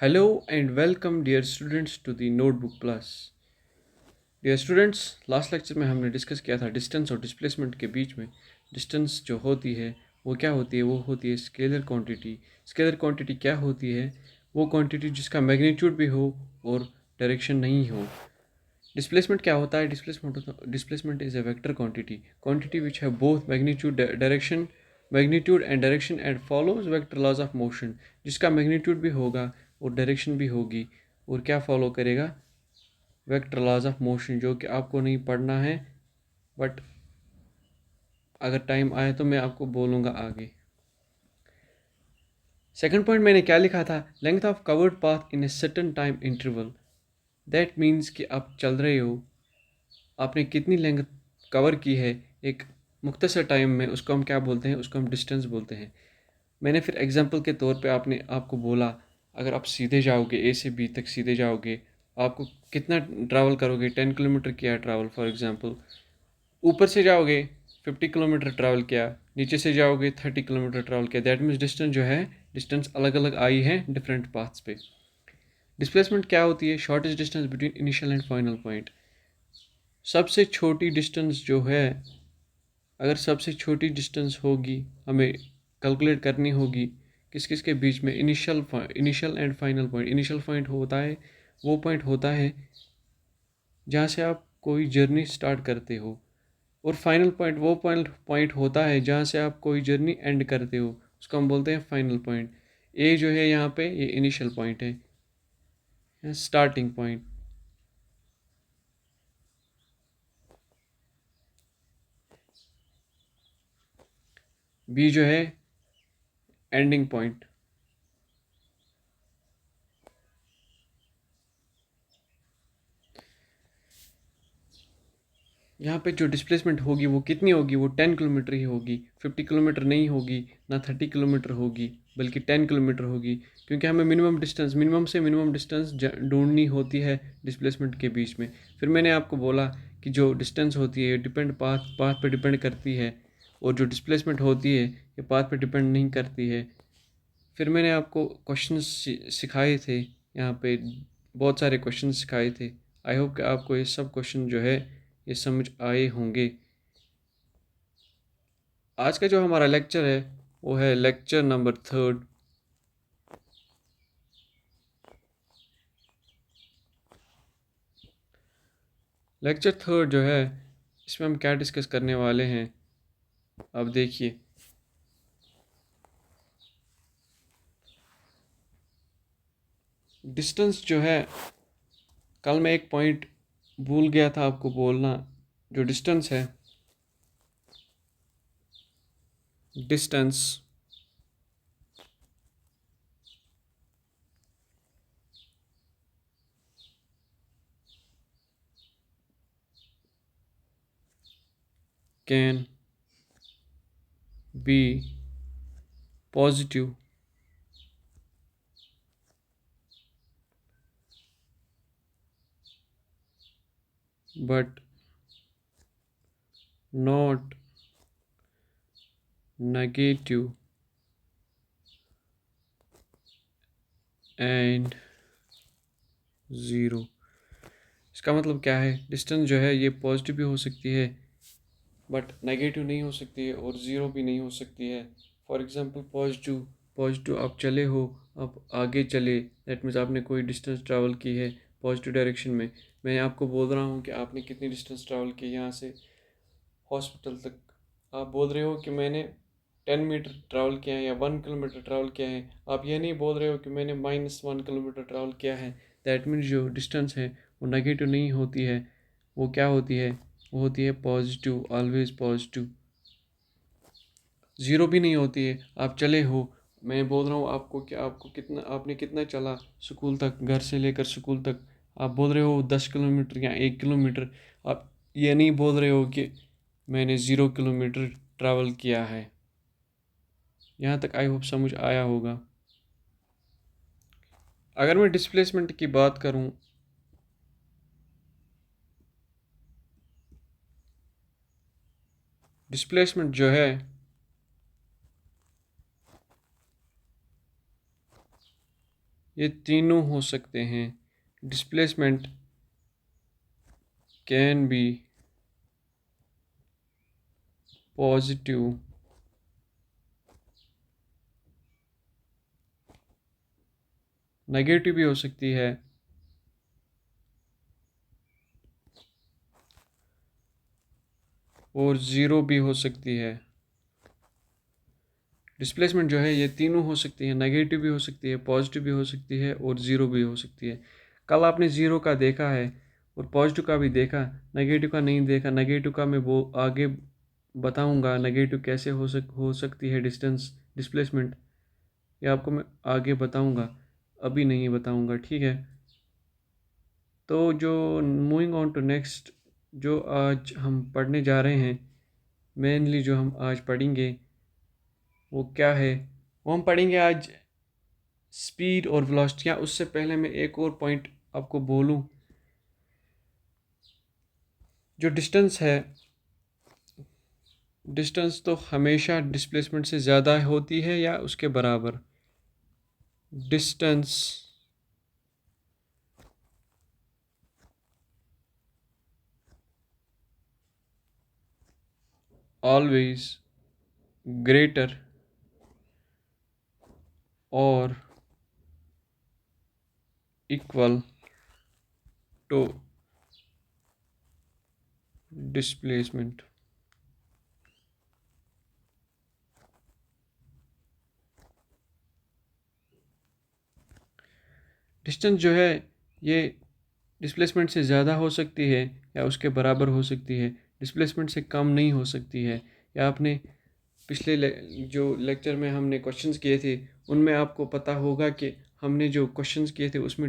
Hello and welcome, dear students, to the Notebook Plus. Dear students, last lecture में हमने discuss किया था distance और डिस्प्लेसमेंट के बीच में। डिस्टेंस जो होती है वो क्या होती है? वो होती है स्केलर क्वांटिटी। स्केलर क्वांटिटी क्या होती है? वो क्वांटिटी जिसका मैग्नीट्यूड भी हो और डायरेक्शन नहीं हो। डिस्प्लेसमेंट क्या होता है? Displacement is a vector quantity, quantity which have both magnitude and direction and follows vector laws of motion. जिसका मैग्नीट्यूड भी होगा और डायरेक्शन भी होगी, और क्या फॉलो करेगा? वेक्टर लॉज ऑफ मोशन, जो कि आपको नहीं पढ़ना है, बट अगर टाइम आए तो मैं आपको बोलूँगा आगे। सेकंड पॉइंट मैंने क्या लिखा था? Length of covered path in a certain time interval. That means कि आप चल रहे हो, आपने कितनी लेंथ कवर की है एक मुख्तसर टाइम में, उसको हम क्या बोलते हैं? उसको हम डिस्टेंस बोलते हैं। मैंने फिर एग्जांपल के तौर पे आपको बोला, अगर आप सीधे जाओगे, ए से बी तक सीधे जाओगे, आपको कितना ट्रैवल करोगे? 10 किलोमीटर किया ट्रैवल फॉर एग्जांपल। ऊपर से जाओगे 50 किलोमीटर ट्रैवल किया, नीचे से जाओगे 30 किलोमीटर ट्रैवल किया। दैट मीन्स डिस्टेंस जो है, डिस्टेंस अलग अलग आई है डिफरेंट पाथ्स पे। डिस्प्लेसमेंट क्या होती है? Shortest distance between initial and final point. सबसे छोटी डिस्टेंस जो है, अगर सबसे छोटी डिस्टेंस होगी, हमें कैलकुलेट करनी होगी किस किस के बीच में? Initial and final point. Initial point होता है, वो पॉइंट होता है जहाँ से आप कोई जर्नी स्टार्ट करते हो, और फाइनल पॉइंट वो पॉइंट होता है जहाँ से आप कोई जर्नी एंड करते हो, उसको हम बोलते हैं फाइनल पॉइंट। ए जो है यहाँ पे, ये इनिशियल पॉइंट है, स्टार्टिंग पॉइंट। बी जो है एंडिंग पॉइंट। यहाँ पे जो डिस्प्लेसमेंट होगी वो कितनी होगी? वो 10 किलोमीटर ही होगी, 50 किलोमीटर नहीं होगी, ना 30 किलोमीटर होगी, बल्कि 10 किलोमीटर होगी। क्योंकि हमें मिनिमम से मिनिमम डिस्टेंस ढूंढनी होती है डिस्प्लेसमेंट के बीच में। फिर मैंने आपको बोला कि जो डिस्टेंस होती है डिपेंड पाथ पे डिपेंड करती है, और जो डिस्प्लेसमेंट होती है ये पाथ पे डिपेंड नहीं करती है। फिर मैंने आपको क्वेश्चन सिखाए थे, यहाँ पे बहुत सारे क्वेश्चन सिखाए थे। आई होप कि आपको ये सब क्वेश्चन जो है ये समझ आए होंगे। आज का जो हमारा लेक्चर है वो है लेक्चर नंबर 3। लेक्चर 3 जो है, इसमें हम क्या डिस्कस करने वाले हैं, अब देखिए। डिस्टेंस जो है, कल मैं एक पॉइंट भूल गया था आपको बोलना। जो डिस्टेंस है, distance can be positive but not negative and zero. इसका मतलब क्या है? डिस्टेंस जो है ये पॉजिटिव भी हो सकती है, बट नेगेटिव नहीं हो सकती है, और ज़ीरो भी नहीं हो सकती है। फॉर एग्ज़ाम्पल पॉजिटिव, पॉजिटिव आप चले हो, आप आगे चले, दैट मीन्स आपने कोई डिस्टेंस ट्रैवल की है पॉजिटिव डायरेक्शन में। मैं आपको बोल रहा हूँ कि आपने कितनी डिस्टेंस ट्रैवल की यहाँ से हॉस्पिटल तक। आप बोल रहे हो कि मैंने 10 मीटर ट्रैवल किया है या 1 किलोमीटर ट्रैवल किया है। आप ये नहीं बोल रहे हो कि मैंने -1 किलोमीटर ट्रैवल किया है। दैट मीन्स जो डिस्टेंस है वो नेगेटिव नहीं होती है, वो क्या होती है? वो होती है पॉजिटिव, ऑलवेज पॉजिटिव। ज़ीरो भी नहीं होती है। आप चले हो, मैं बोल रहा हूँ आपको कि आपने कितना चला स्कूल तक, घर से लेकर स्कूल तक। आप बोल रहे हो 10 किलोमीटर या 1 किलोमीटर। आप ये नहीं बोल रहे हो कि मैंने 0 किलोमीटर ट्रैवल किया है। यहाँ तक आई होप समझ आया होगा। अगर मैं डिस्प्लेसमेंट की बात करूँ, डिस्प्लेसमेंट जो है, ये तीनों हो सकते हैं। Displacement can be positive negative भी हो सकती है और ज़ीरो भी हो सकती है। डिस्प्लेसमेंट जो है ये तीनों हो सकती है, नेगेटिव भी हो सकती है, पॉजिटिव भी हो सकती है और ज़ीरो भी हो सकती है। कल आपने ज़ीरो का देखा है और पॉजिटिव का भी देखा, नेगेटिव का नहीं देखा। नेगेटिव का मैं वो आगे बताऊंगा, नेगेटिव कैसे हो सकती है डिस्टेंस डिस्प्लेसमेंट, ये आपको मैं आगे बताऊंगा, अभी नहीं बताऊंगा, ठीक है। तो जो मूविंग ऑन टू नेक्स्ट, जो आज हम पढ़ने जा रहे हैं, मेनली जो हम आज पढ़ेंगे वो क्या है, वो हम पढ़ेंगे आज स्पीड और वेलोसिटी। उससे पहले मैं एक और पॉइंट आपको बोलूं, जो डिस्टेंस है, डिस्टेंस तो हमेशा डिस्प्लेसमेंट से ज़्यादा होती है या उसके बराबर। डिस्टेंस ऑलवेज ग्रेटर और इक्वल टू डिस्प्लेसमेंट। डिस्टेंस जो है ये डिस्प्लेसमेंट से ज़्यादा हो सकती है या उसके बराबर हो सकती है, डिस्प्लेसमेंट से कम नहीं हो सकती है। या आपने पिछले जो लेक्चर में हमने क्वेश्चंस किए थे उनमें आपको पता होगा कि हमने जो क्वेश्चंस किए थे उसमें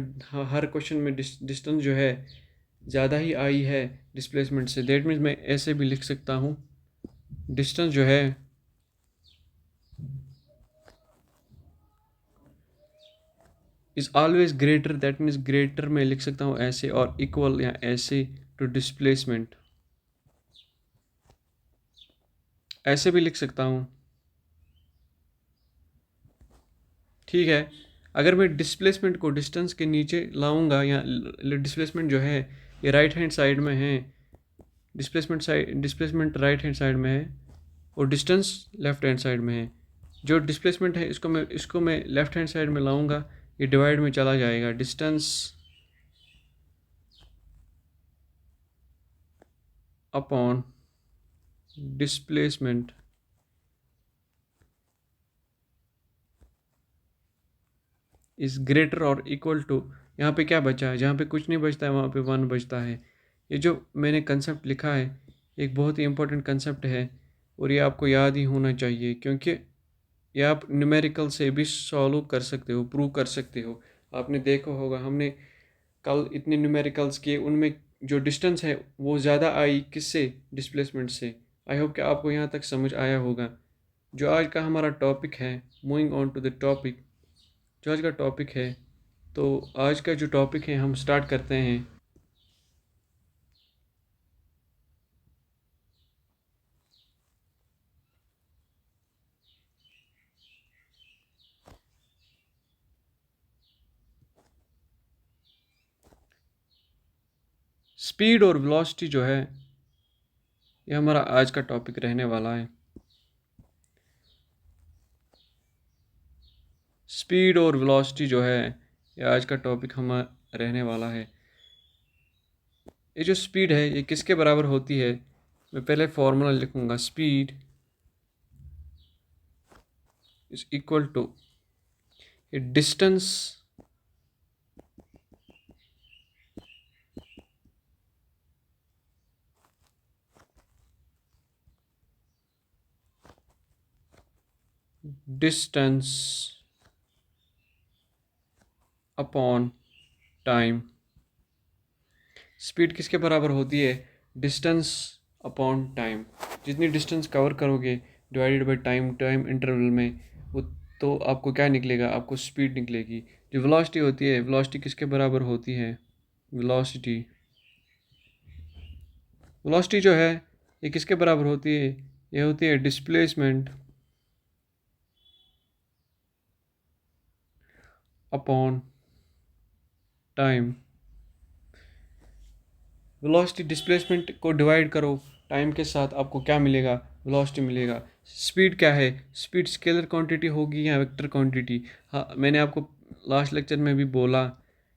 हर क्वेश्चन में डिस्टेंस जो है ज़्यादा ही आई है डिस्प्लेसमेंट से। दैट मीन्स मैं ऐसे भी लिख सकता हूँ, डिस्टेंस जो है is always greater, that means greater मैं लिख सकता हूँ ऐसे, और इक्वल या ऐसे टू डिस्प्लेसमेंट, ऐसे भी लिख सकता हूँ, ठीक है। अगर मैं डिस्प्लेसमेंट को डिस्टेंस के नीचे लाऊंगा, या डिस्प्लेसमेंट जो है ये राइट हैंड साइड में है, डिस्प्लेसमेंट राइट हैंड साइड में है और डिस्टेंस लेफ्ट हैंड साइड में है। जो डिस्प्लेसमेंट है इसको मैं लेफ्ट हैंड साइड में लाऊंगा, ये डिवाइड में चला जाएगा। Distance upon displacement is greater और इक्वल टू, यहाँ पे क्या बचा है, जहाँ पे कुछ नहीं बचता है वहाँ पे वन बचता है। ये जो मैंने कंसेप्ट लिखा है एक बहुत ही इंपॉर्टेंट कंसेप्ट है और ये आपको याद ही होना चाहिए, क्योंकि ये आप न्यूमेरिकल से भी सॉल्व कर सकते हो, प्रूव कर सकते हो। आपने देखा होगा हमने कल इतने न्यूमेरिकल्स किए, उनमें जो डिस्टेंस है वो ज़्यादा आई किससे, डिस्प्लेसमेंट से। आई होप कि आपको यहाँ तक समझ आया होगा। जो आज का हमारा टॉपिक है, moving on to the topic, जो आज का टॉपिक है, तो आज का जो टॉपिक है हम स्टार्ट करते हैं। स्पीड और वेलोसिटी जो है ये हमारा आज का टॉपिक रहने वाला है। स्पीड और वेलोसिटी जो है ये आज का टॉपिक हमारा रहने वाला है। ये जो स्पीड है ये किसके बराबर होती है, मैं पहले फॉर्मूला लिखूंगा। Speed is equal to distance distance upon time. Speed किसके बराबर होती है, डिस्टेंस अपॉन टाइम। जितनी डिस्टेंस कवर करोगे divided by time, time interval में, वो तो आपको क्या निकलेगा, आपको स्पीड निकलेगी। जो वेलोसिटी होती है, वेलोसिटी किसके बराबर होती है, वेलोसिटी वेलोसिटी जो है ये किसके बराबर होती है, ये होती है displacement upon time. Velocity displacement को डिवाइड करो टाइम के साथ, आपको क्या मिलेगा? वेलोसिटी मिलेगा। स्पीड क्या है? स्पीड स्केलर क्वांटिटी होगी या वेक्टर क्वांटिटी? हाँ, मैंने आपको लास्ट लेक्चर में भी बोला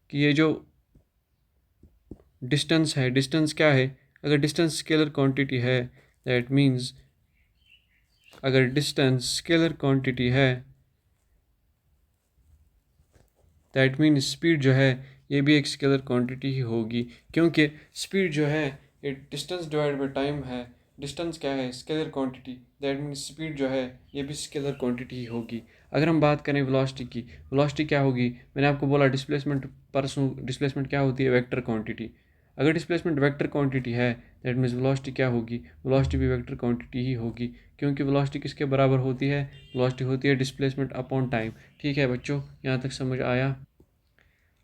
कि ये जो डिस्टेंस है, डिस्टेंस क्या है? अगर डिस्टेंस स्केलर क्वांटिटी है, दैट मीन्स अगर डिस्टेंस स्केलर क्वांटिटी है, दैट मीन स्पीड जो है ये भी एक स्केलर क्वांटिटी ही होगी, क्योंकि स्पीड जो है ये डिस्टेंस डिवाइड बाई टाइम है। डिस्टेंस क्या है? Scalar quantity. That mean speed जो है ये भी स्केलर क्वांटिटी ही होगी। अगर हम बात करें वेलोसिटी की, वेलोसिटी क्या होगी? मैंने आपको बोला डिस्प्लेसमेंट परसों, डिस्प्लेसमेंट क्या होती है? Vector quantity. अगर डिस्प्लेसमेंट वेक्टर क्वांटिटी है, दैट मीन्स वेलोसिटी क्या होगी? वेलोसिटी भी वेक्टर क्वांटिटी ही होगी, क्योंकि वेलोसिटी किसके बराबर होती है? वेलोसिटी होती है डिस्प्लेसमेंट अपॉन टाइम। ठीक है बच्चों, यहाँ तक समझ आया?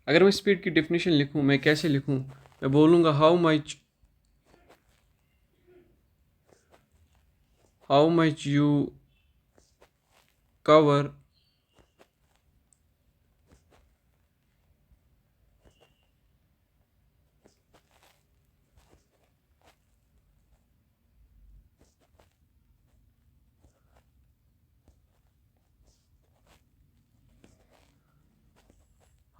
अगर मैं स्पीड की डेफिनेशन लिखूं, मैं कैसे लिखूं? मैं बोलूँगा how much you cover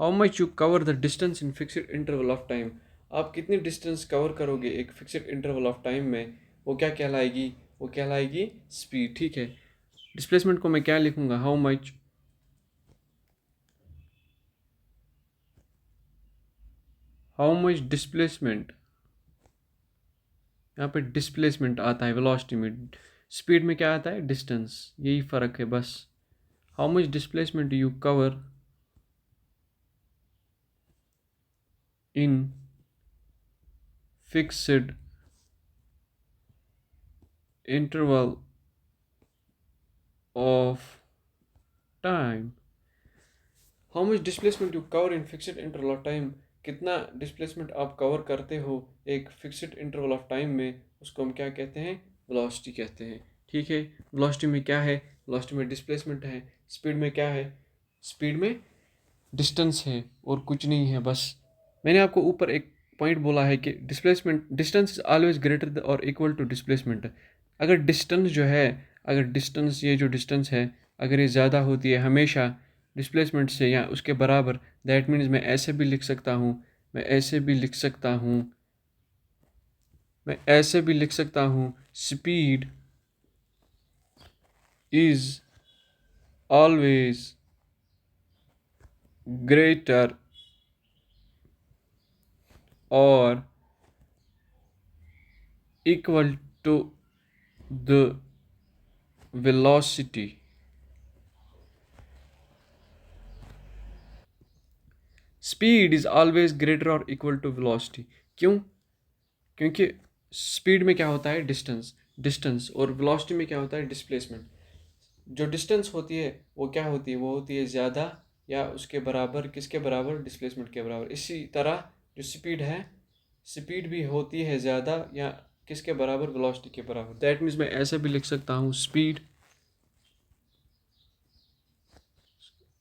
how much you cover the distance in fixed interval of time. आप कितनी डिस्टेंस कवर करोगे एक फिक्स्ड इंटरवल ऑफ टाइम में, वो क्या कहलाएगी? वो कहलाएगी स्पीड। ठीक है, डिस्प्लेसमेंट को मैं क्या लिखूंगा? How much displacement. यहाँ पे डिस्प्लेसमेंट आता है वेलोसिटी में, स्पीड में क्या आता है? डिस्टेंस। यही फ़र्क है बस। How much displacement you cover in fixed interval of time. How much displacement you cover in fixed interval of time. कितना डिस्प्लेसमेंट आप कवर करते हो एक फिक्स्ड इंटरवल ऑफ टाइम में, उसको हम क्या कहते हैं? वेलोसिटी कहते हैं। ठीक है, वेलोसिटी में क्या है? वेलोसिटी में डिस्प्लेसमेंट है। स्पीड में क्या है? स्पीड में डिस्टेंस है और कुछ नहीं है बस। मैंने आपको ऊपर एक पॉइंट बोला है कि displacement, distance is always greater और इक्वल टू डिस्प्लेसमेंट। अगर डिस्टेंस जो है, अगर डिस्टेंस, ये जो डिस्टेंस है, अगर ये ज़्यादा होती है हमेशा डिस्प्लेसमेंट से या उसके बराबर, दैट मीन्स मैं ऐसे भी लिख सकता हूँ, मैं ऐसे भी लिख सकता हूँ, मैं ऐसे भी लिख सकता हूँ, स्पीड इज ऑलवेज ग्रेटर और equal to the velocity। Speed is always greater और इक्वल टू वेलोसिटी। क्यों? क्योंकि स्पीड में क्या होता है? डिस्टेंस। डिस्टेंस और वेलोसिटी में क्या होता है? डिस्प्लेसमेंट। जो डिस्टेंस होती है वो क्या होती है? वो होती है ज़्यादा या उसके बराबर। किसके बराबर? डिस्प्लेसमेंट के बराबर। इसी तरह जो स्पीड है, स्पीड भी होती है ज़्यादा या किसके बराबर? वेलोसिटी के बराबर। दैट मीन्स मैं ऐसे भी लिख सकता हूँ, स्पीड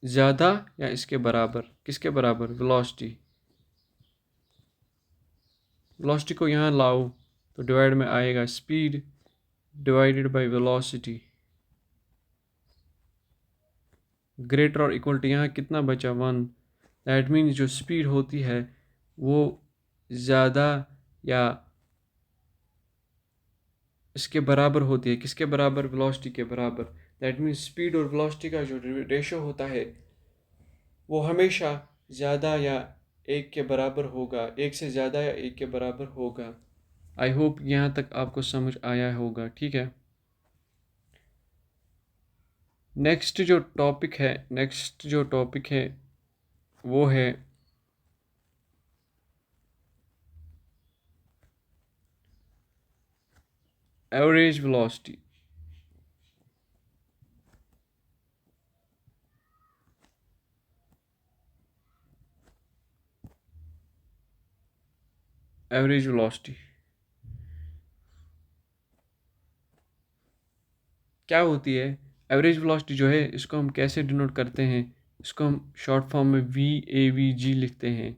ज़्यादा या इसके बराबर। किसके बराबर? वेलोसिटी। वेलोसिटी को यहाँ लाओ तो डिवाइड में आएगा speed divided by velocity, greater और इक्वल टू, यहाँ कितना बचा? 1। दैट मीन्स जो स्पीड होती है वो ज़्यादा या इसके बराबर होती है। किसके बराबर? वेलोसिटी के बराबर। दैट मीन्स स्पीड और वेलोसिटी का जो रेशो होता है वो हमेशा ज़्यादा या एक के बराबर होगा, एक से ज़्यादा या एक के बराबर होगा। आई होप यहाँ तक आपको समझ आया होगा। ठीक है, नेक्स्ट जो टॉपिक है वो है एवरेज वेलोसिटी। एवरेज वेलोसिटी क्या होती है? एवरेज वेलोसिटी जो है इसको हम कैसे डिनोट करते हैं? इसको हम शॉर्ट फॉर्म में वी ए वी जी लिखते हैं।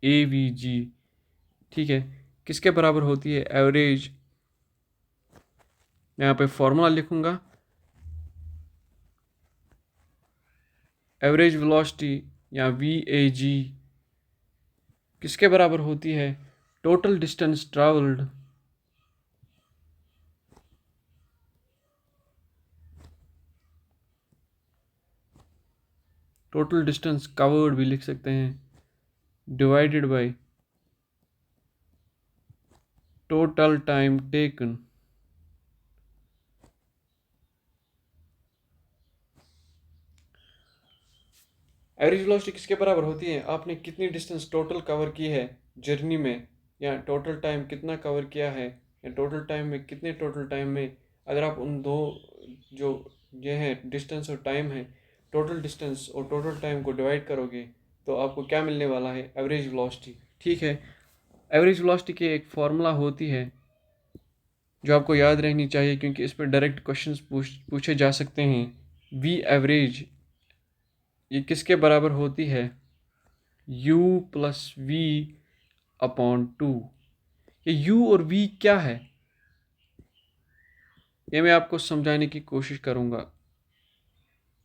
AVG, ठीक है, किसके बराबर होती है? एवरेज, मैं यहाँ पे फॉर्मूला लिखूँगा, एवरेज वेलोसिटी या VAG किसके बराबर होती है? Total distance travelled total distance covered भी लिख सकते हैं, divided by total time taken. Average velocity किसके बराबर होती है? आपने कितनी डिस्टेंस टोटल कवर की है जर्नी में, या टोटल टाइम कितना कवर किया है, या टोटल टाइम में कितने टोटल टाइम में, अगर आप उन दो जो ये है डिस्टेंस और टाइम है, टोटल डिस्टेंस और टोटल टाइम को डिवाइड करोगे तो आपको क्या मिलने वाला है? एवरेज वेलोसिटी, ठीक है। एवरेज वेलोसिटी की एक फार्मूला होती है जो आपको याद रहनी चाहिए, क्योंकि इस पर डायरेक्ट क्वेश्चंस पूछे जा सकते हैं। वी एवरेज ये किसके बराबर होती है? U+V/2। ये U और V क्या है, ये मैं आपको समझाने की कोशिश करूँगा।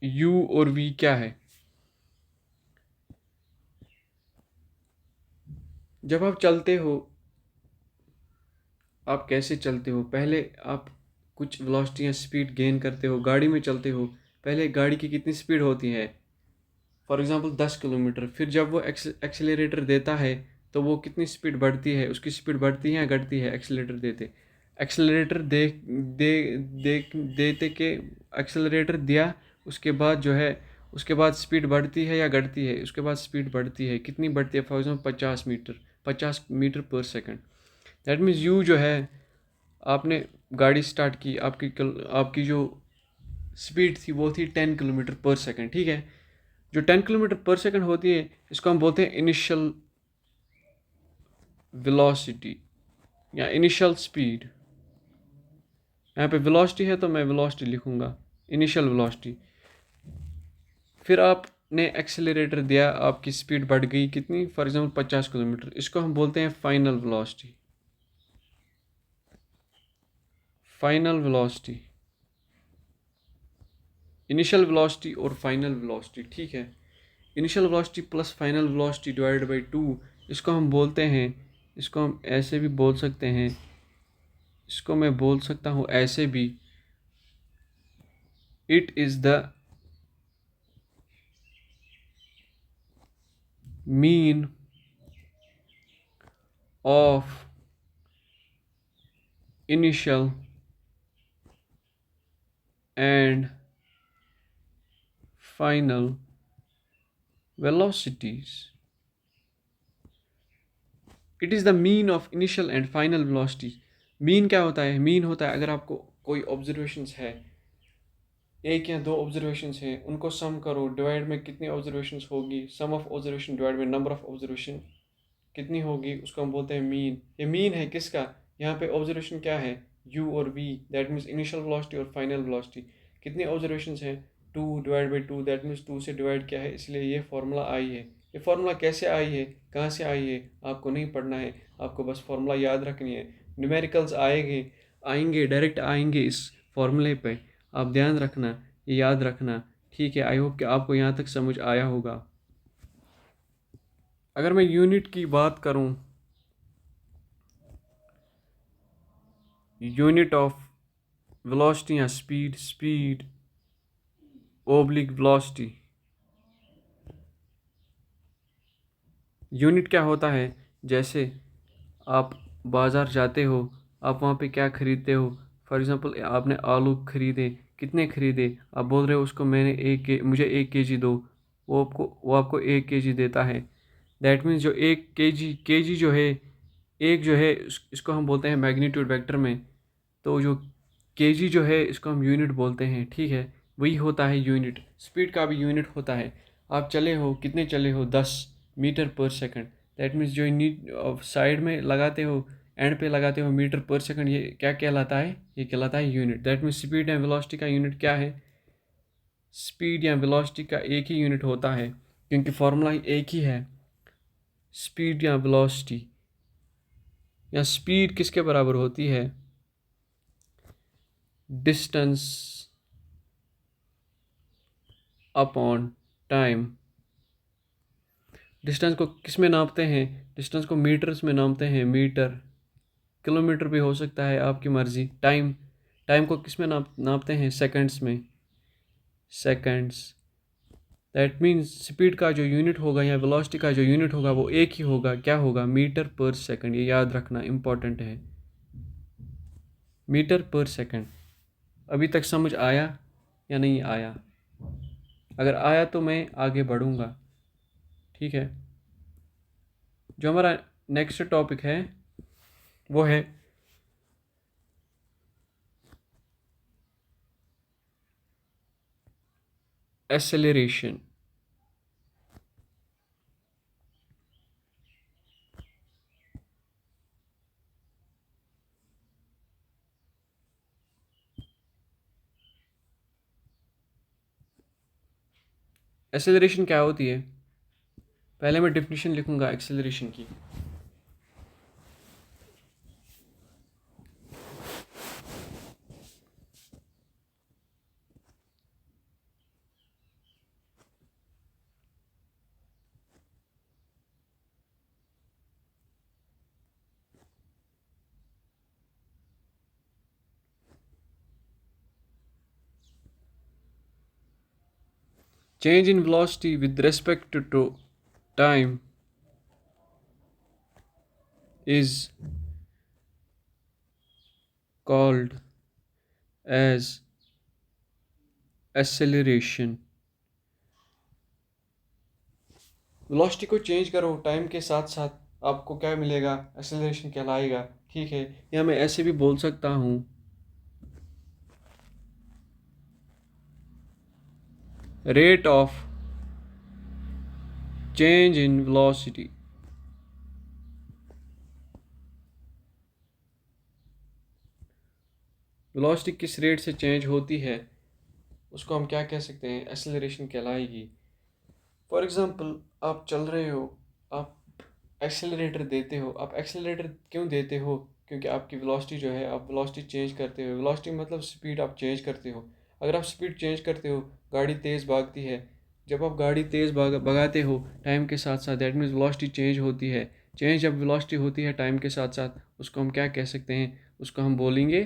U और V क्या है? जब आप चलते हो, आप कैसे चलते हो? पहले आप कुछ वेलोसिटी या स्पीड गेन करते हो, गाड़ी में चलते हो, पहले गाड़ी की कितनी स्पीड होती है? For example 10 kilometre. फिर जब वो एक्सीलरेटर देता है तो वो कितनी स्पीड बढ़ती है? उसकी स्पीड बढ़ती है या घटती है एक्सीलरेटर देते? एक्सीलरेटर दे दे दे देते के एक्सीलरेटर दिया, उसके बाद जो है, उसके बाद स्पीड बढ़ती है या घटती है? उसके बाद स्पीड बढ़ती है। कितनी बढ़ती है? फॉर एग्जाम्पल 50 मीटर, 50 मीटर पर सेकंड। दैट मीन्स यू जो है, आपने गाड़ी स्टार्ट की, आपकी जो स्पीड थी वो थी 10 किलोमीटर पर सेकंड, ठीक है। जो 10 किलोमीटर पर सेकंड होती है इसको हम बोलते हैं इनिशियल वेलोसिटी या इनिशियल स्पीड। यहाँ पे वेलोसिटी है तो मैं वेलोसिटी लिखूँगा, इनिशियल वेलोसिटी। फिर आपने एक्सेलरेटर दिया, आपकी स्पीड बढ़ गई कितनी? फॉर एग्जांपल 50 किलोमीटर, इसको हम बोलते हैं final velocity. Final velocity, initial velocity और फाइनल वेलोसिटी, ठीक है। Initial velocity plus final velocity divided by 2, इसको हम बोलते हैं, इसको हम ऐसे भी बोल सकते हैं, इसको मैं बोल सकता हूँ ऐसे भी, it is the mean of initial and final velocities। It is the mean of initial and final velocities. Mean क्या होता है? मीन होता है अगर आपको कोई ऑब्जर्वेशंस है, एक या दो ऑब्जर्वेशंस हैं, उनको सम करो, डिवाइड में कितनी ऑब्जर्वेशंस होगी, सम ऑफ ऑब्जर्वेशन डिवाइड में नंबर ऑफ ऑब्जर्वेशन कितनी होगी, उसको हम बोलते हैं मीन। ये मीन है किसका? यहाँ पे ऑब्जर्वेशन क्या है? U और V, that means initial velocity और फाइनल वेलोसिटी। कितनी ऑब्जर्वेशंस हैं? 2/2, दैट मीन्स 2 से डिवाइड किया है, इसलिए ये फार्मूला आई है। ये फार्मूला कैसे आई है, कहाँ से आई है, आपको नहीं पढ़ना है, आपको बस फार्मूला याद रखनी है। न्यूमेरिकल्स आएंगे आएंगे डायरेक्ट आएंगे इस फार्मूले पे, आप ध्यान रखना, ये याद रखना, ठीक है। आई होप कि आपको यहाँ तक समझ आया होगा। अगर मैं यूनिट की बात करूँ, यूनिट ऑफ वेलोसिटी या speed, speed oblique velocity, unit क्या होता है? जैसे आप बाज़ार जाते हो, आप वहाँ पे क्या ख़रीदते हो? फॉर एग्ज़ाम्पल आपने आलू ख़रीदे, कितने ख़रीदे? आप बोल रहे हो उसको मैंने मुझे 1 kg दो, वो आपको 1 kg देता है। दैट मीन्स जो 1 kg जो है, एक जो है इसको हम बोलते हैं मैग्नीट्यूड वेक्टर में, तो जो केजी जो है इसको हम यूनिट बोलते हैं, ठीक है। वही होता है यूनिट। स्पीड का भी यूनिट होता है। आप चले हो, कितने चले हो? 10 मीटर पर सेकंड। दैट मीन्स जो नीट साइड में लगाते हो, एंड पे लगाते हो मीटर पर सेकंड, ये क्या कहलाता है? ये कहलाता है unit. That means speed and velocity का यूनिट क्या है? स्पीड या वेलोसिटी का एक ही यूनिट होता है, क्योंकि फार्मूला एक ही है। स्पीड या वेलोसिटी, या स्पीड किसके बराबर होती है? Distance upon time. डिस्टेंस को किस में नापते हैं? डिस्टेंस को मीटर्स में नापते हैं, मीटर। किलोमीटर भी हो सकता है, आपकी मर्ज़ी। टाइम, टाइम को किस में नापते हैं? सेकंड्स में, सेकंड्स। दैट मीन्स स्पीड का जो यूनिट होगा या वेलोसिटी का जो यूनिट होगा वो एक ही होगा, क्या होगा? मीटर पर सेकंड। ये याद रखना, इम्पॉर्टेंट है, मीटर पर सेकंड। अभी तक समझ आया या नहीं आया? अगर आया तो मैं आगे बढ़ूंगा, ठीक है। जो हमारा नेक्स्ट टॉपिक है वो है एक्सेलरेशन। एक्सेलरेशन क्या होती है? पहले मैं डिफिनीशन लिखूंगा एक्सेलरेशन की। Change in velocity with respect to time is called as acceleration। Velocity को चेंज करो टाइम के साथ साथ, आपको क्या मिलेगा? एक्सेलरेशन कहलाएगा, ठीक है। या मैं ऐसे भी बोल सकता हूँ, rate of change in velocity. Velocity किस रेट से चेंज होती है उसको हम क्या कह सकते हैं? एक्सेलरेशन कहलाएगी। फॉर एग्ज़ाम्पल, आप चल रहे हो, आप एक्सेलरेटर देते हो। आप एक्सेलरेटर क्यों देते हो? क्योंकि आपकी वेलोसिटी जो है, आप वेलोसिटी चेंज करते हो। वेलोसिटी मतलब स्पीड आप चेंज करते हो। अगर आप स्पीड चेंज करते हो, गाड़ी तेज़ भागती है। जब आप गाड़ी तेज़ भगाते हो टाइम के साथ साथ, दैट मीन्स वेलोसिटी चेंज होती है। चेंज जब वेलोसिटी होती है टाइम के साथ साथ, उसको हम क्या कह सकते हैं? उसको हम बोलेंगे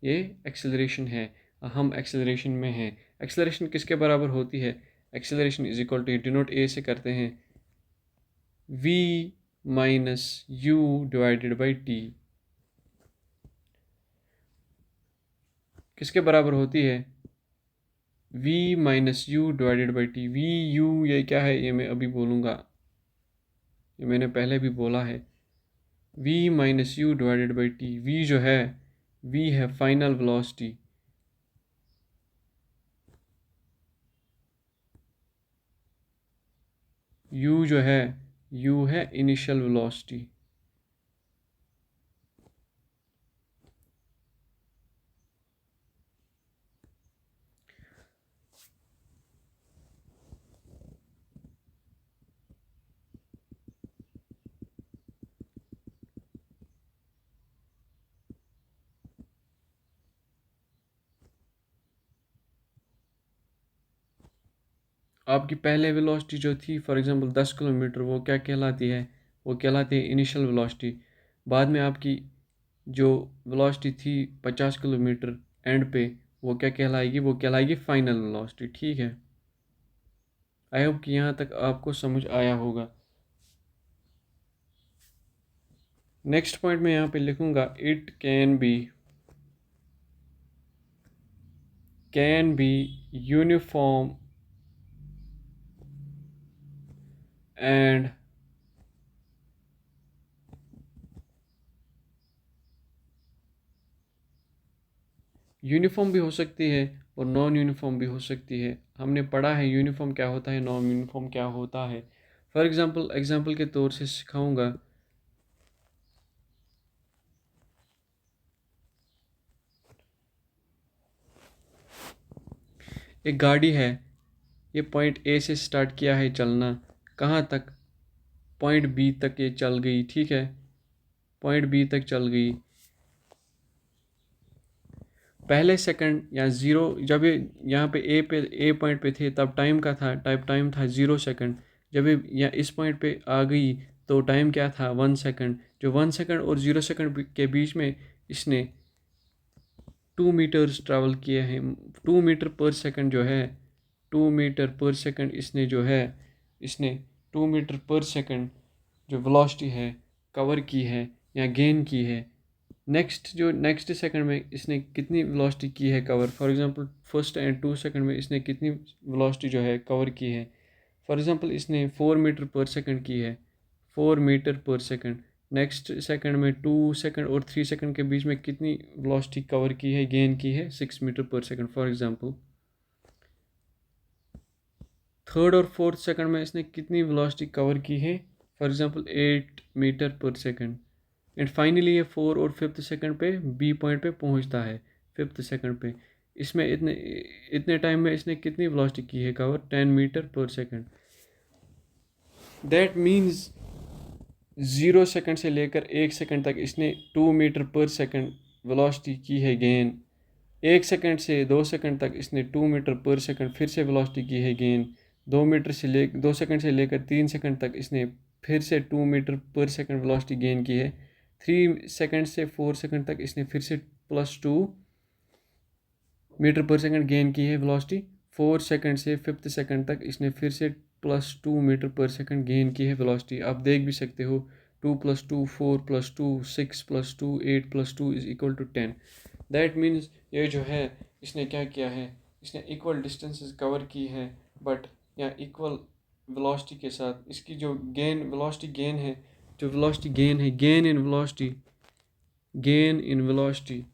ये एक्सेलरेशन है, हम एक्सेलरेशन में हैं। एक्सेलरेशन किसके बराबर होती है? Acceleration is equal to, denote a से करते हैं, v minus u divided by t. किसके बराबर होती है? v minus u divided by t. V u ये क्या है? ये मैं अभी बोलूँगा, ये मैंने पहले भी बोला है। v minus u divided by T. v जो है, v है फाइनल वेलोसिटी, u जो है, u है इनिशियल वेलोसिटी। आपकी पहले वेलोसिटी जो थी, फॉर एग्जांपल 10 किलोमीटर, वो क्या कहलाती है? वो कहलाती है इनिशियल वेलोसिटी। बाद में आपकी जो वेलोसिटी थी 50 किलोमीटर एंड पे, वो क्या कहलाएगी? वो कहलाएगी फाइनल वेलोसिटी, ठीक है। आई होप कि यहाँ तक आपको समझ आया होगा। नेक्स्ट पॉइंट मैं यहाँ पे लिखूँगा, it can be uniform and uniform भी हो सकती है और नॉन यूनिफॉर्म भी हो सकती है। हमने पढ़ा है यूनिफॉर्म क्या होता है, नॉन यूनिफॉर्म क्या होता है। फॉर एग्जांपल के तौर से सिखाऊंगा। एक गाड़ी है, ये पॉइंट ए से स्टार्ट किया है चलना, कहाँ तक? पॉइंट बी तक ये चल गई, ठीक है, पॉइंट बी तक चल गई। पहले सेकंड या ज़ीरो, जब ये यहाँ पे ए पॉइंट पे थे तब टाइम का था, टाइम था 0 सेकंड। जब ये या इस पॉइंट पे आ गई तो टाइम क्या था 1 सेकंड। जो 1 सेकंड और 0 सेकंड के बीच में इसने 2 मीटर्स ट्रैवल किए हैं। 2 मीटर पर सेकंड जो है, 2 मीटर पर सेकंड इसने जो है, इसने 2 मीटर पर सेकंड जो वेलोसिटी है कवर की है या गेन की है। नेक्स्ट सेकंड में इसने कितनी वेलोसिटी की है cover, for example first and 2 second में इसने कितनी वेलोसिटी जो है कवर की है। फॉर एग्जांपल इसने 4 मीटर पर सेकंड की है, 4 मीटर पर सेकंड। नेक्स्ट सेकंड में 2 सेकंड और 3 सेकंड के बीच में कितनी वेलोसिटी कवर की है, गेन की है, 6 मीटर पर सेकंड फॉर एग्जांपल। थर्ड और फोर्थ सेकंड में इसने कितनी वेलोसिटी कवर की है, फॉर एग्जांपल 8 मीटर पर सेकंड। एंड फाइनली ये 4 और 5th सेकंड पे बी पॉइंट पे पहुंचता है, 5th सेकंड पे। इसमें इतने इतने टाइम में इसने कितनी वेलोसिटी की है कवर, 10 मीटर पर सेकंड। दैट मीन्स 0 सेकंड से लेकर 1 सेकंड तक इसने 2 मीटर पर सेकंड वेलोसिटी की है गेन। 1 सेकंड से 2 सेकंड तक इसने 2 मीटर पर सेकंड फिर से वेलोसिटी की है गेन। 2 सेकंड से लेकर 3 सेकंड तक इसने फिर से 2 मीटर पर सेकंड वेलोसिटी गेन की है। 3 सेकंड से 4 सेकंड तक इसने फिर से +2 मीटर पर सेकंड गेन की है वेलोसिटी। 4 सेकंड से 5th सेकंड तक इसने फिर से +2 मीटर पर सेकंड गेन की है वेलोसिटी। आप देख भी सकते हो, 2 + 2 4 + 2 6 + 2 8 + 2 = 10। दैट मीन्स ये जो है इसने क्या किया है, इसने इक्वल डिस्टेंसेस कवर की है, बट या इक्वल वेलोसिटी के साथ। इसकी जो गेन वेलोसिटी गेन है, जो वेलोसिटी गेन है, gain in velocity, gain in velocity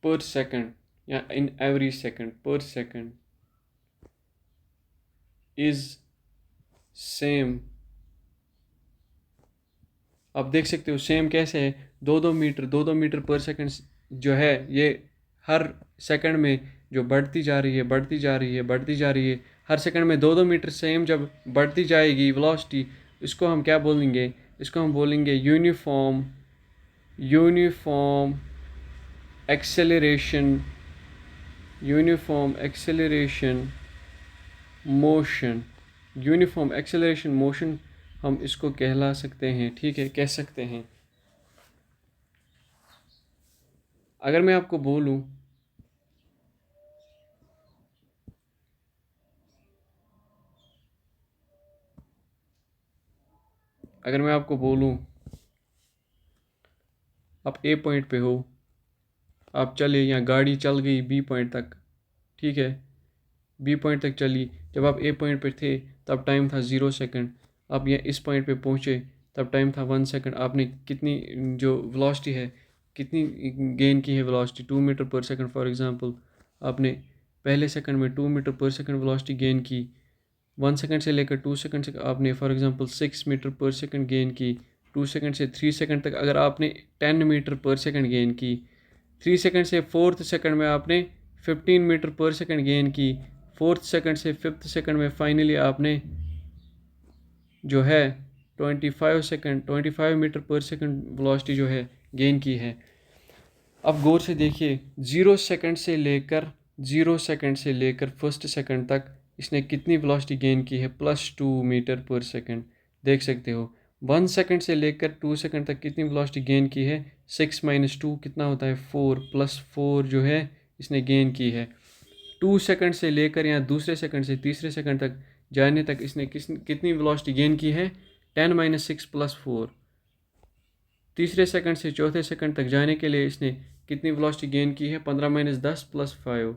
पर सेकंड या इन एवरी सेकंड पर सेकंड इज सेम। आप देख सकते हो सेम कैसे है, 2-2 मीटर जो है ये हर सेकंड में जो बढ़ती जा रही है, बढ़ती जा रही है, बढ़ती जा रही है। हर सेकंड में 2-2 मीटर सेम जब बढ़ती जाएगी वेलोसिटी, इसको हम क्या बोलेंगे, इसको हम बोलेंगे uniform uniform acceleration, uniform acceleration motion. Uniform acceleration motion हम इसको कहला सकते हैं, ठीक है, कह सकते हैं। अगर मैं आपको बोलूं, अगर मैं आपको बोलूं आप ए पॉइंट पे हो, आप चले या गाड़ी चल गई बी पॉइंट तक, ठीक है, बी पॉइंट तक चली। जब आप ए पॉइंट पे थे तब टाइम था 0 सेकंड। आप यहाँ इस पॉइंट पे पहुँचे तब टाइम था 1 सेकंड। आपने कितनी जो वेलोसिटी है, कितनी गेन की है वेलोसिटी, 2 मीटर पर सेकंड फॉर एग्जांपल। आपने पहले सेकंड में 2 मीटर पर सेकंड वेलोसिटी गेन की। 1 सेकंड से लेकर 2 सेकंड से आपने फॉर एग्जांपल 6 मीटर पर सेकंड गेन की। 2 सेकंड से 3 सेकंड तक अगर आपने 10 मीटर पर सेकंड गेन की। 3 सेकंड से 4th सेकंड में आपने 15 मीटर पर सेकंड गेन की। 4th सेकंड से 5th सेकंड में फाइनली आपने जो है 25 मीटर पर सेकंड वेलोसिटी जो है गेन की है। अब गौर से देखिए, 0 सेकंड से लेकर फर्स्ट सेकंड तक इसने कितनी वेलोसिटी गेन की है, +2 मीटर पर सेकंड। देख सकते हो। 1 सेकंड से लेकर 2 सेकंड तक कितनी वेलोसिटी गेन की है, 6 - 2 कितना होता है, 4, +4 जो है इसने गेन की है। 2 सेकंड से लेकर या दूसरे सेकंड से तीसरे सेकंड तक जाने तक इसने कितनी वेलोसिटी गेन की है, 10 - 6 + 4। तीसरे सेकंड से चौथे सेकंड तक जाने के लिए इसने कितनी वेलोसिटी गेन की है, 15 - 10 + 5।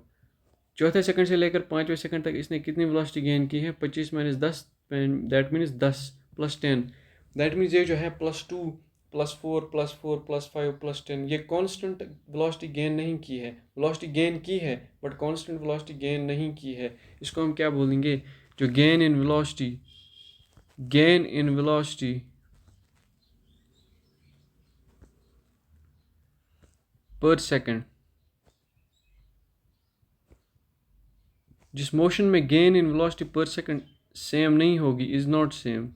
चौथे सेकंड से लेकर पाँचवें सेकंड तक इसने कितनी वेलोसिटी गेन की है, 25 - 10, दैट मीन्स 10 + 10। दैट मीन्स ये जो है +2 +4 +4 +5 +10 ये कांस्टेंट वेलोसिटी गेन नहीं की है। वेलोसिटी गेन की है बट कांस्टेंट वेलोसिटी गेन नहीं की है। इसको हम क्या बोलेंगे, जो gain in velocity, gain in velocity पर सेकंड जिस मोशन में गेन इन वेलोसिटी पर सेकंड सेम नहीं होगी इज़ नॉट सेम,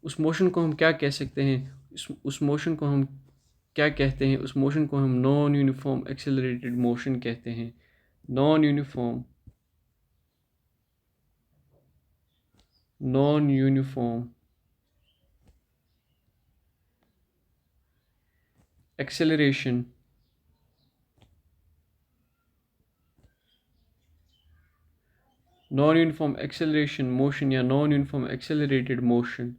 उस मोशन को हम क्या कह सकते हैं, उस मोशन को हम क्या कहते हैं, उस मोशन को हम नॉन यूनिफॉर्म एक्सेलरेटेड मोशन कहते हैं। Non uniform acceleration non uniform acceleration motion या non uniform accelerated motion.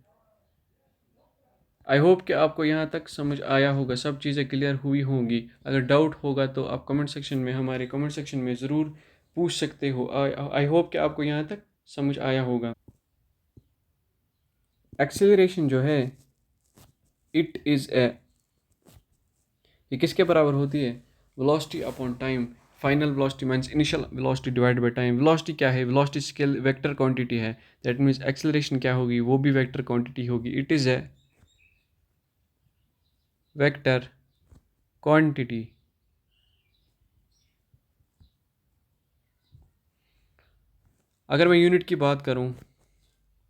I hope कि आपको यहाँ तक समझ आया होगा, सब चीज़ें क्लियर हुई होंगी। अगर डाउट होगा तो आप कमेंट सेक्शन में, हमारे कमेंट सेक्शन में ज़रूर पूछ सकते हो। आई होप कि आपको यहाँ तक समझ आया होगा। एक्सेलरेशन जो है इट इज़ ए, ये किसके बराबर होती है, velocity upon time. Final velocity means initial velocity divide by time. Velocity क्या है, वेलोसिटी स्केल वेक्टर क्वांटिटी है, दैट मीन्स एक्सेलरेशन क्या होगी, वो भी वेक्टर क्वांटिटी होगी। It is a vector quantity. अगर मैं यूनिट की बात करूं,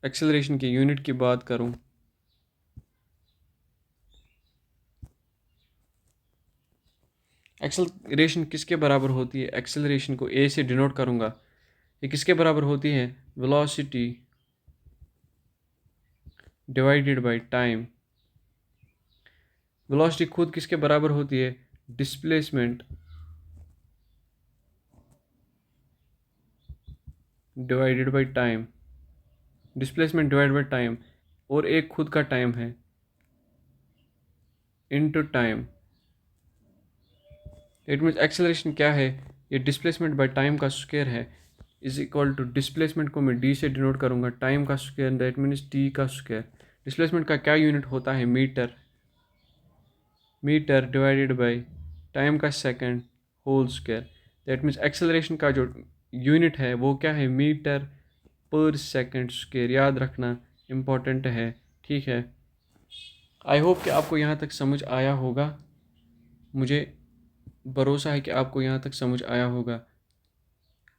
एक्सेलरेशन की यूनिट की बात करूं, एक्सेलरेशन किसके बराबर होती है, एक्सेलरेशन को ए से डिनोट करूंगा, ये किसके बराबर होती है, velocity divided by time. Velocity खुद किसके बराबर होती है, displacement divided by time. Displacement divide by time, और एक खुद का टाइम है, into time. It means acceleration क्या है, ये डिस्प्लेसमेंट बाय टाइम का स्क्वायर है, इज इक्वल टू डिस्प्लेसमेंट को मैं डी से डिनोट करूंगा, टाइम का स्क्वायर, दैट मीन्स टी का स्क्वायर। डिस्प्लेसमेंट का क्या यूनिट होता है, metre, metre divided by time का second whole square. That means acceleration का जो यूनिट है वो क्या है, मीटर पर सेकंड स्क्वायर। याद रखना इम्पॉर्टेंट है, ठीक है। आई होप कि आपको यहाँ तक समझ आया होगा, मुझे भरोसा है कि आपको यहाँ तक समझ आया होगा।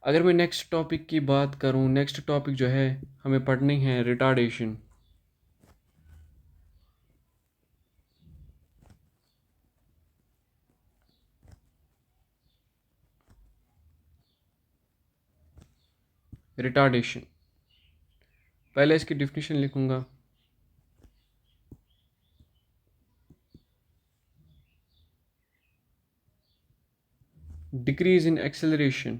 अगर मैं नेक्स्ट टॉपिक की बात करूँ, नेक्स्ट टॉपिक जो है हमें पढ़नी है रिटार्डेशन। रिटार्डेशन, पहले इसकी डिफिनीशन लिखूँगा। Decrease in acceleration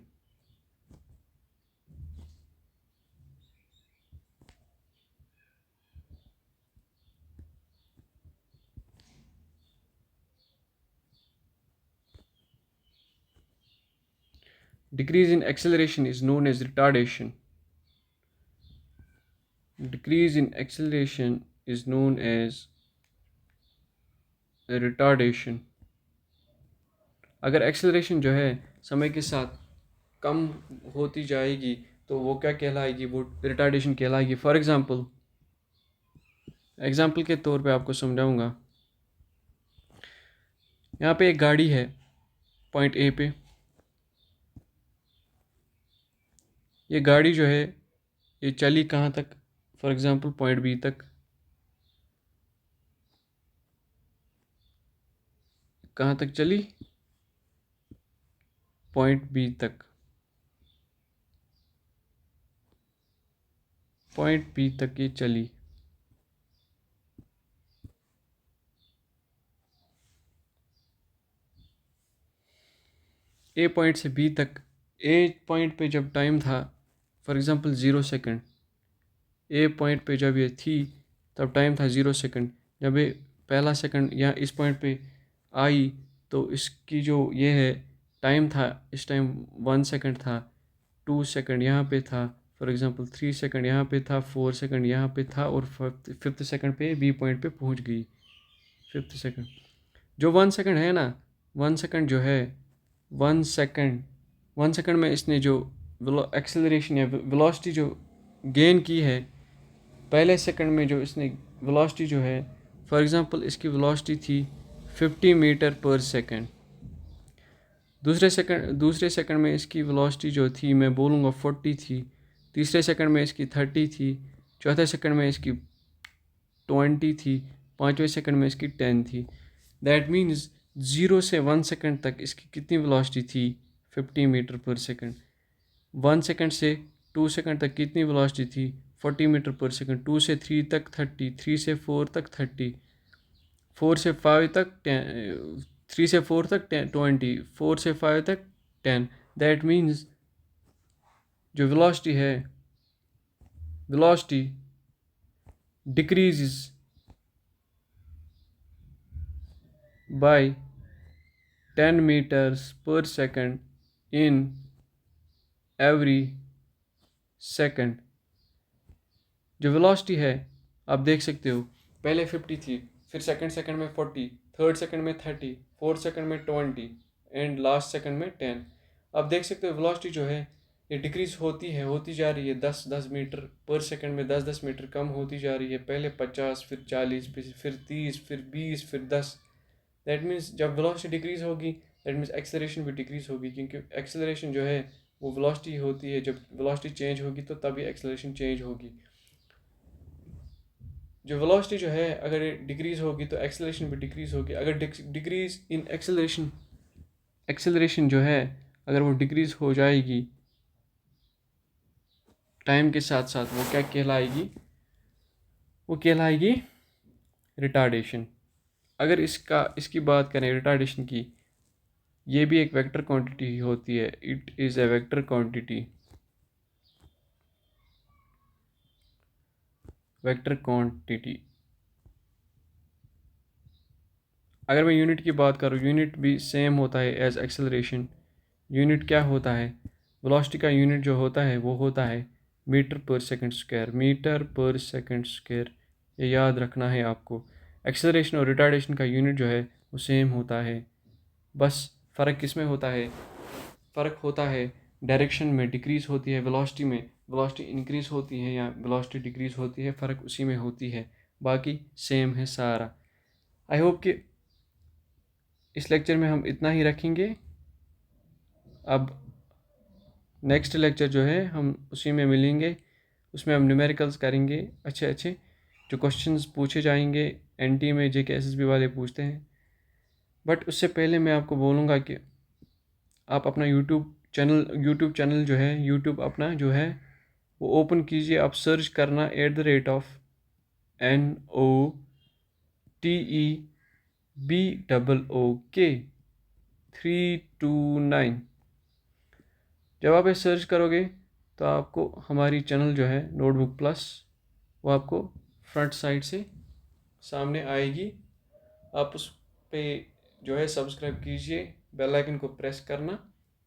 decrease in acceleration is known as retardation. Decrease in acceleration is known as retardation. अगर एक्सेलरेशन जो है समय के साथ कम होती जाएगी तो वो क्या कहलाएगी, वो रिटार्डेशन कहलाएगी। फॉर एग्जाम्पल के तौर पे आपको समझाऊंगा। यहाँ पे एक गाड़ी है पॉइंट ए पे, ये गाड़ी जो है ये चली कहाँ तक, फॉर एग्जांपल पॉइंट बी तक। कहाँ तक चली, पॉइंट बी तक। पॉइंट बी तक ये चली। ए पॉइंट से बी तक, ए पॉइंट पे जब टाइम था for example 0 second, A point पे जब ये थी तब टाइम था 0 सेकंड। जब ये पहला सेकंड यहाँ इस पॉइंट पे आई तो इसकी जो ये है टाइम था, इस टाइम 1 सेकंड था, 2 सेकंड यहाँ पे था, फॉर एग्जांपल 3 सेकंड यहाँ पे था, 4 सेकंड यहाँ पे था, और फिफ्थ सेकंड पे बी पॉइंट पे पहुँच गई। फिफ्थ सेकंड जो 1 सेकंड है ना, 1 सेकंड जो है, 1 सेकंड में इसने जो एक्सेलरेशन या वेलोसिटी जो गेन की है, पहले सेकंड में जो इसने वेलोसिटी जो है, फॉर एग्जांपल इसकी वेलोसिटी थी 50 मीटर पर सेकंड। दूसरे सेकंड में इसकी वेलोसिटी जो थी मैं बोलूँगा 40 थी, तीसरे सेकंड में इसकी 30 थी, चौथे सेकंड में इसकी 20 थी, पाँचवें सेकंड में इसकी 10 थी। दैट मीन्स 0 से 1 सेकंड तक इसकी कितनी वेलोसिटी थी? 50 मीटर पर सेकंड। 1 सेकंड से 2 सेकंड तक कितनी वेलोसिटी थी? 40 मीटर पर सेकंड। 2 से 3 तक 30, 3 से 4 तक 30, 4 से 5 तक 10, 3 से 4 तक 20, 4 से 5 तक 10। दैट मीन्स जो वेलोसिटी है, velocity decreases by 10 meters per second in every second। जो वेलोसिटी है आप देख सकते हो, पहले 50 थी, फिर सेकंड सेकंड में 40, थर्ड सेकंड में 30, फोर्थ सेकंड में 20 एंड लास्ट सेकंड में 10। आप देख सकते हो वेलोसिटी जो है ये डिक्रीज होती जा रही है। 10 मीटर पर सेकंड में 10 मीटर कम होती जा रही है। पहले 50, फिर 40, फिर 30, फिर 20, फिर 10। दैट मीन्स जब वेलोसिटी डिक्रीज़ होगी दैट मीन्स एक्सेलरेशन भी डिक्रीज़ होगी, क्योंकि एक्सेलरेशन जो है वो वेलोसिटी होती है। जब वेलोसिटी चेंज होगी तो तभी एक्सेलरेशन चेंज होगी। जो वेलोसिटी जो है अगर डिक्रीज़ होगी तो एक्सेलरेशन भी डिक्रीज़ होगी। अगर डिक्रीज़ इन एक्सेलरेशन जो है अगर वो डिक्रीज़ हो जाएगी टाइम के साथ साथ, वो क्या कहलाएगी? वो कहलाएगी रिटार्डेशन। अगर इसकी बात करें रिटार्डेशन की, ये भी एक वेक्टर क्वांटिटी होती है। It is a vector quantity. Vector quantity अगर मैं यूनिट की बात करूँ, यूनिट भी सेम होता है एज एक्सेलरेशन। यूनिट क्या होता है? वेलोसिटी का यूनिट जो होता है वो होता है मीटर पर सेकंड स्क्वायर। मीटर पर सेकंड स्क्वायर, ये याद रखना है आपको। एक्सेलरेशन और रिटार्डेशन का यूनिट जो है वो सेम होता है, बस फ़र्क किस में होता है? फ़र्क होता है डायरेक्शन में। डिक्रीज़ होती है वेलोसिटी में, वेलोसिटी इंक्रीज़ होती है या वेलोसिटी डिक्रीज़ होती है, फ़र्क उसी में होती है, बाकी सेम है सारा। आई होप कि इस लेक्चर में हम इतना ही रखेंगे। अब नेक्स्ट लेक्चर जो है हम उसी में मिलेंगे, उसमें हम न्यूमेरिकल्स करेंगे। अच्छे अच्छे जो क्वेश्चंस पूछे जाएंगे एनटी में, जेके एसएसबी वाले पूछते हैं। बट उससे पहले मैं आपको बोलूँगा कि आप अपना यूट्यूब चैनल जो है, यूट्यूब अपना जो है वो ओपन कीजिए। आप सर्च करना NOTEBOOK329। जब आप ये सर्च करोगे तो आपको हमारी चैनल जो है नोटबुक प्लस, वो आपको फ्रंट साइड से सामने आएगी। आप उस पे जो है सब्सक्राइब कीजिए, बेल आइकन को प्रेस करना,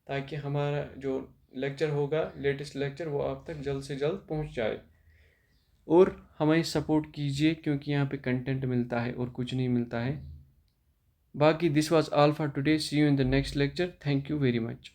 ताकि हमारा जो लेक्चर होगा, लेटेस्ट लेक्चर, वो आप तक जल्द से जल्द पहुंच जाए। और हमें सपोर्ट कीजिए, क्योंकि यहाँ पे कंटेंट मिलता है और कुछ नहीं मिलता है। बाकी this was all for today. See you in the next lecture. Thank you very much.